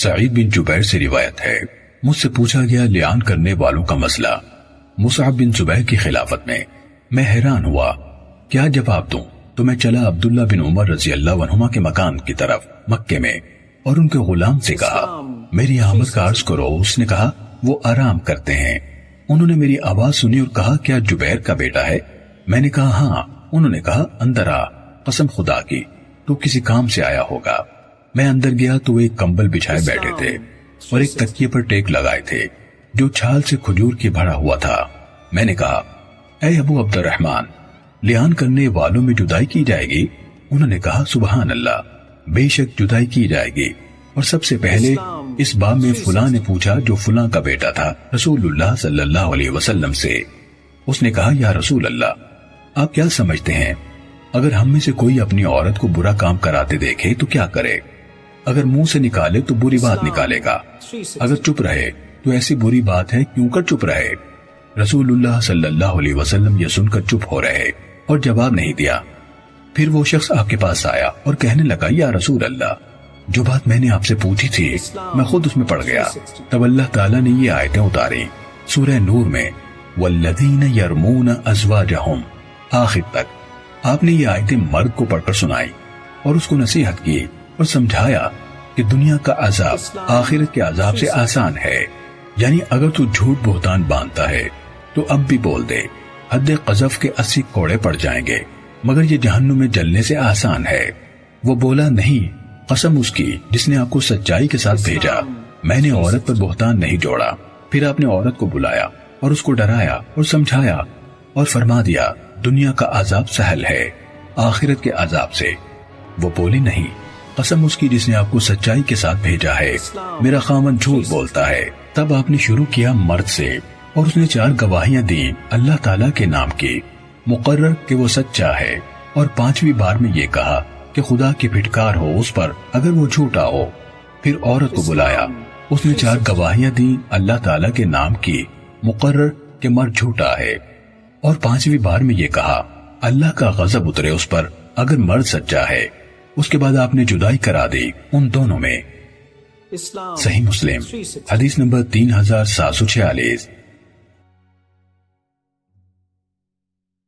سعید بن جبیر سے روایت ہے، مجھ سے پوچھا گیا لیان کرنے والوں کا مسئلہ مصعب بن زبیر کی خلافت میں حیران ہوا کیا جواب دوں، تو میں چلا عبداللہ بن عمر رضی اللہ عنہما کے مکان کی طرف مکے میں، اور ان کے غلام سے کہا میری آمد کا عرض کرو۔ اس نے کہا وہ آرام کرتے ہیں۔ انہوں نے میری آواز سنی اور کہا کیا جبیر کا بیٹا ہے؟ میں نے کہا ہاں۔ انہوں نے کہا اندر آ، قسم خدا کی تو کسی کام سے آیا ہوگا۔ میں اندر گیا تو وہ ایک کمبل بچھائے بیٹھے تھے اور ایک تکیے پر ٹیک لگائے تھے جو چھال سے کھجور کی بھرا ہوا تھا۔ میں نے کہا اے ابو عبد الرحمن، لیان کرنے والوں میں جدائی کی جائے گی؟ انہوں نے کہا سبحان اللہ، بے شک جدائی کی جائے گی، اور سب سے پہلے اس باب میں فلاں نے پوچھا جو فلاں کا بیٹا تھا رسول اللہ صلی اللہ علیہ وسلم سے۔ اس نے کہا یا رسول اللہ، آپ کیا سمجھتے ہیں اگر ہم میں سے کوئی اپنی عورت کو برا کام کراتے دیکھے تو کیا کرے؟ اگر منہ سے نکالے تو بری بات نکالے گا، اگر چپ رہے تو ایسی بری بات ہے کیوں کر چپ رہے؟ رسول اللہ صلی اللہ علیہ وسلم یہ سن کر چپ ہو رہے اور جواب نہیں دیا۔ پھر وہ شخص آپ کے پاس آیا اور کہنے لگا یا رسول اللہ، جو بات میں نے آپ سے پوچھی تھی میں خود اس میں پڑ گیا۔ تب اللہ تعالیٰ نے یہ آیتیں اتاری سورہ نور میں والذین یرمون ازواجہم آخر تک۔ آپ نے یہ آیتیں مرد کو پڑھ کر سنائی اور اس کو نصیحت کی اور سمجھایا کہ دنیا کا عذاب آخرت کے عذاب سے آسان ہے، یعنی اگر تو جھوٹ بہتان باندھتا ہے تو اب بھی بول دے، حد قذف کے 80 کوڑے پڑ جائیں گے، مگر یہ جہنم میں جلنے سے آسان ہے۔ وہ بولا نہیں، قسم اس کی جس نے آپ کو سچائی کے ساتھ بھیجا، میں نے عورت پر بہتان نہیں جوڑا۔ پھر آپ نے عورت کو بلایا اور اس کو ڈرایا اور سمجھایا اور فرما دیا دنیا کا عذاب سہل ہے آخرت کے عذاب سے۔ وہ بولی نہیں، قسم اس کی جس نے آپ کو سچائی کے ساتھ بھیجا ہے، میرا خامن جھوٹ بولتا ہے۔ تب آپ نے شروع کیا مرد سے اور اس نے 4 گواہیاں دی اللہ تعالیٰ کے نام کی، مقرر کہ وہ سچا ہے، اور 5ویں بار میں یہ کہا کہ خدا کی پھٹکار ہو اس پر اگر وہ جھوٹا ہو۔ پھر عورت کو بلایا، اس نے 4 گواہیاں دی اللہ تعالیٰ کے نام کی، مقرر کہ مرد جھوٹا ہے، اور 5ویں بار میں یہ کہا اللہ کا غضب اترے اس پر اگر مرد سچا ہے۔ اس کے بعد آپ نے جدائی کرا دی ان دونوں میں۔ صحیح مسلم حدیث نمبر 3746۔